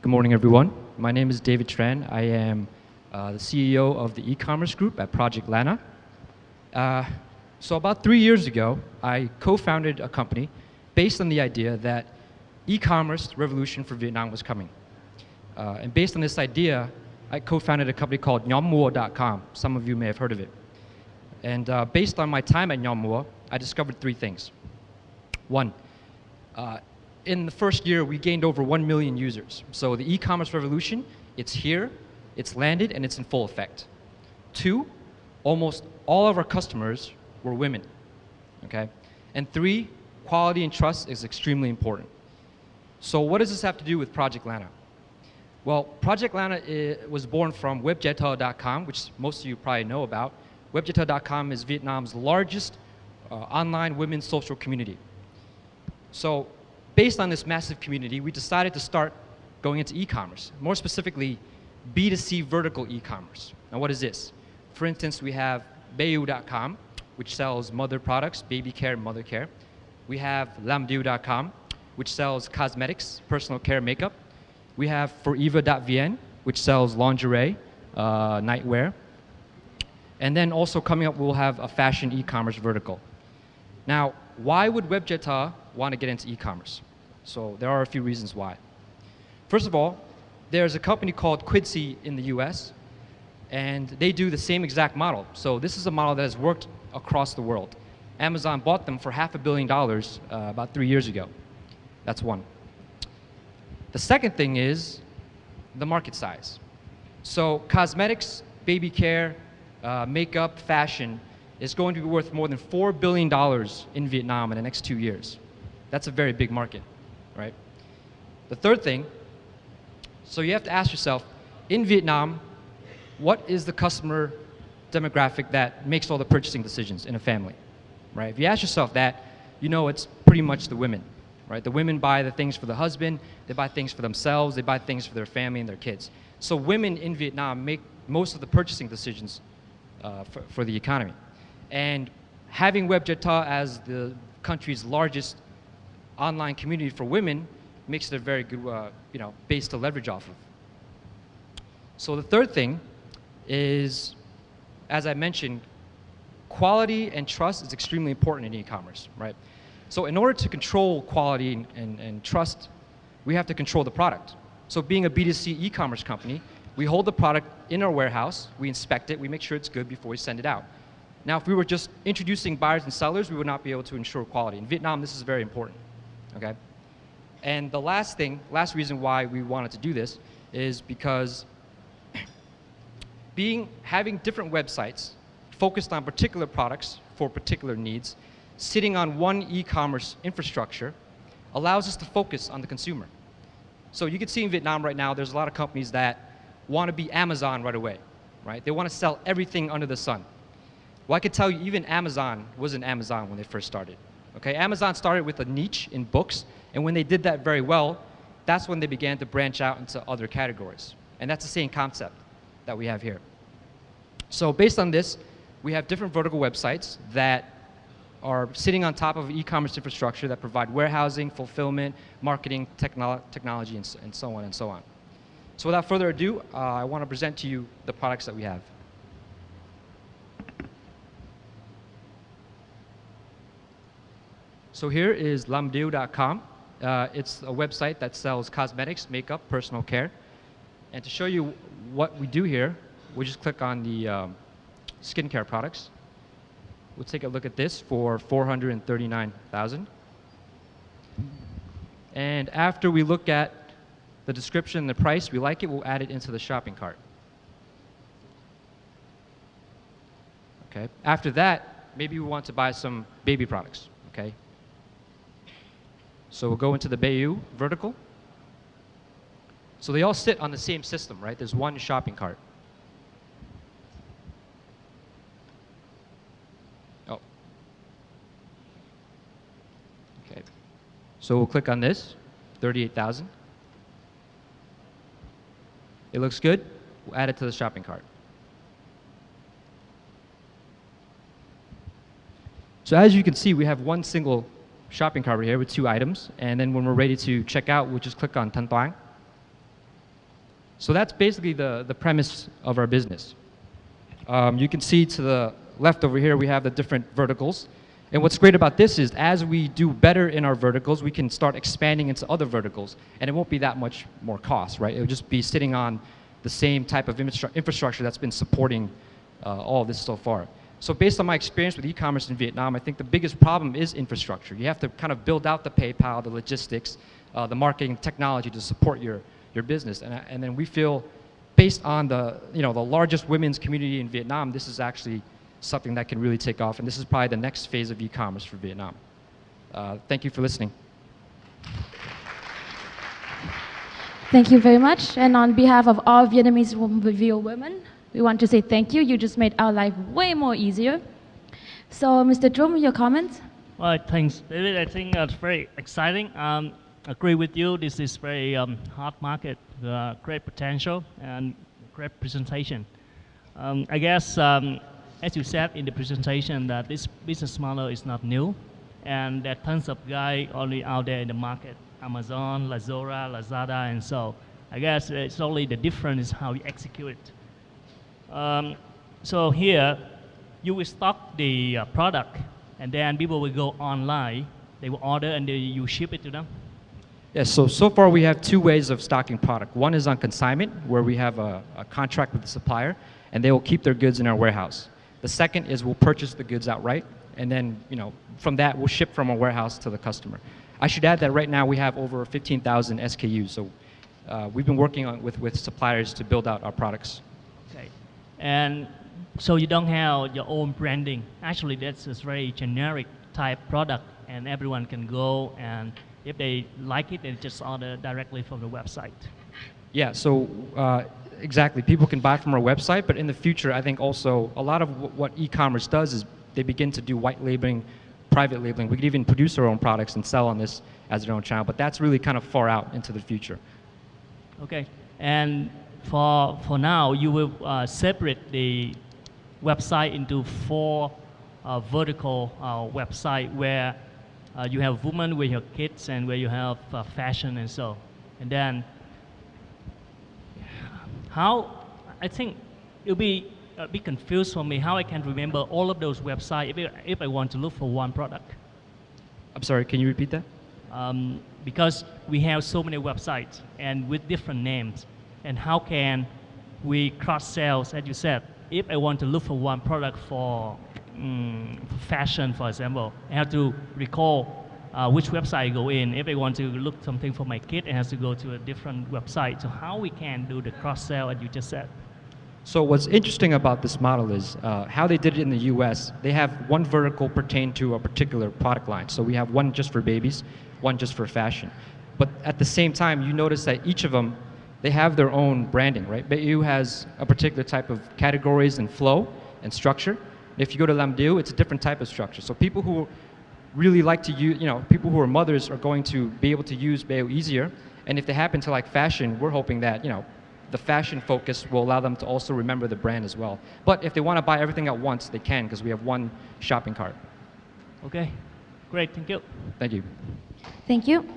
Good morning, everyone. My name is David Tran. I am the CEO of the e-commerce group at Project Lana. So about 3 years ago, I co-founded a company based on the idea that e-commerce revolution for Vietnam was coming. And based on this idea, I co-founded a company called nhóm.com. Some of you may have heard of it. And based on my time at nhóm, I discovered three things. One, in the first year, we gained over 1 million users. So the e-commerce revolution, it's here, it's landed, and it's in full effect. Two, almost all of our customers were women, okay? And three, quality and trust is extremely important. So what does this have to do with Project Lana? Well, Project Lana was born from webjeta.com, which most of you probably know about. Webjeta.com is Vietnam's largest online women's social community. So based on this massive community, we decided to start going into e-commerce, more specifically B2C vertical e-commerce. Now what is this? For instance, we have Bayu.com, which sells mother products, baby care and mother care. We have Lamdiu.com, which sells cosmetics, personal care, makeup. We have Foreva.vn, which sells lingerie, nightwear. And then also coming up, we'll have a fashion e-commerce vertical. Now, why would Webjeta want to get into e-commerce? So there are a few reasons why. First of all, there's a company called Quidsi in the US, and they do the same exact model. So this is a model that has worked across the world. Amazon bought them for $500 million about 3 years ago. That's one. The second thing is the market size. So cosmetics, baby care, makeup, fashion is going to be worth more than $4 billion in Vietnam in the next 2 years. That's a very big market, right? The third thing, so you have to ask yourself, in Vietnam, what is the customer demographic that makes all the purchasing decisions in a family, right? If you ask yourself that, you know it's pretty much the women, right? The women buy the things for the husband, they buy things for themselves, they buy things for their family and their kids. So women in Vietnam make most of the purchasing decisions for the economy. And having Webjeta as the country's largest online community for women makes it a very good base to leverage off of. So the third thing is, as I mentioned, quality and trust is extremely important in e-commerce, right? So in order to control quality and trust, we have to control the product. So being a B2C e-commerce company, we hold the product in our warehouse, we inspect it, we make sure it's good before we send it out. Now, if we were just introducing buyers and sellers, we would not be able to ensure quality. In Vietnam, this is very important, okay? And the last reason why we wanted to do this is because having different websites focused on particular products for particular needs, sitting on one e-commerce infrastructure allows us to focus on the consumer. So you can see in Vietnam right now, there's a lot of companies that want to be Amazon right away, right? They want to sell everything under the sun. Well, I could tell you even Amazon wasn't Amazon when they first started. Okay, Amazon started with a niche in books, and when they did that very well, that's when they began to branch out into other categories. And that's the same concept that we have here. So based on this, we have different vertical websites that are sitting on top of e-commerce infrastructure that provide warehousing, fulfillment, marketing, technology, and so on and so on. So without further ado, I want to present to you the products that we have. So here is Lamdiu.com. It's a website that sells cosmetics, makeup, personal care. And to show you what we do here, we just click on the skincare products. We'll take a look at this for $439,000. And after we look at the description and the price, we like it, we'll add it into the shopping cart. Okay. After that, maybe we want to buy some baby products. Okay. So we'll go into the Bayu vertical. So they all sit on the same system, right? There's one shopping cart. Oh. Okay. So we'll click on this, 38,000. It looks good. We'll add it to the shopping cart. So as you can see, we have one single shopping cart right here with 2 items. And then when we're ready to check out, we'll just click on Thanh Toán. So that's basically the premise of our business. You can see to the left over here, we have the different verticals. And what's great about this is as we do better in our verticals, we can start expanding into other verticals. And it won't be that much more cost, right? It will just be sitting on the same type of infrastructure that's been supporting all of this so far. So based on my experience with e-commerce in Vietnam, I think the biggest problem is infrastructure. You have to kind of build out the PayPal, the logistics, the marketing, technology to support your business. And then we feel, based on the largest women's community in Vietnam, this is actually something that can really take off. And this is probably the next phase of e-commerce for Vietnam. Thank you for listening. Thank you very much. And on behalf of all Vietnamese Review women, we want to say thank you. You just made our life way more easier. So, Mr. Drum, your comments? Well, thanks, David. I think it's very exciting. Agree with you. This is very hot market, great potential and great presentation. I guess, as you said in the presentation, that this business model is not new, and there are tons of guys already out there in the market. Amazon, Lazada, and so. I guess it's only the difference is how you execute it. So here, you will stock the product, and then people will go online, they will order, and you ship it to them. Yes, so far we have two ways of stocking product. One is on consignment, where we have a contract with the supplier, and they will keep their goods in our warehouse. The second is we'll purchase the goods outright, and then from that we'll ship from our warehouse to the customer. I should add that right now we have over 15,000 SKUs, so we've been working with suppliers to build out our products. Okay, and so you don't have your own branding. Actually, that's a very generic type product, and everyone can go, and if they like it, they just order directly from the website. Yeah, so exactly. People can buy from our website, but in the future, I think also a lot of what e-commerce does is they begin to do white labeling, private labeling. We could even produce our own products and sell on this as their own channel, but that's really kind of far out into the future. Okay, and for now, you will separate the website into 4 vertical website where you have women with your kids and where you have fashion and so. And then how, I think it'll be a bit confused for me how I can remember all of those websites if I want to look for one product. I'm sorry, can you repeat that? Because we have so many websites and with different names, and how can we cross-sell, as you said, if I want to look for one product for fashion, for example, I have to recall which website I go in. If I want to look something for my kid, I have to go to a different website. So how we can do the cross-sell, as you just said? So what's interesting about this model is how they did it in the US. They have one vertical pertain to a particular product line. So we have one just for babies, one just for fashion. But at the same time, you notice that each of them, they have their own branding, right? Bayu has a particular type of categories and flow and structure. If you go to Lamdu, it's a different type of structure. So people who really like to use, people who are mothers are going to be able to use Bayu easier. And if they happen to like fashion, we're hoping that, the fashion focus will allow them to also remember the brand as well. But if they want to buy everything at once, they can, because we have one shopping cart. Okay, great, thank you. Thank you. Thank you.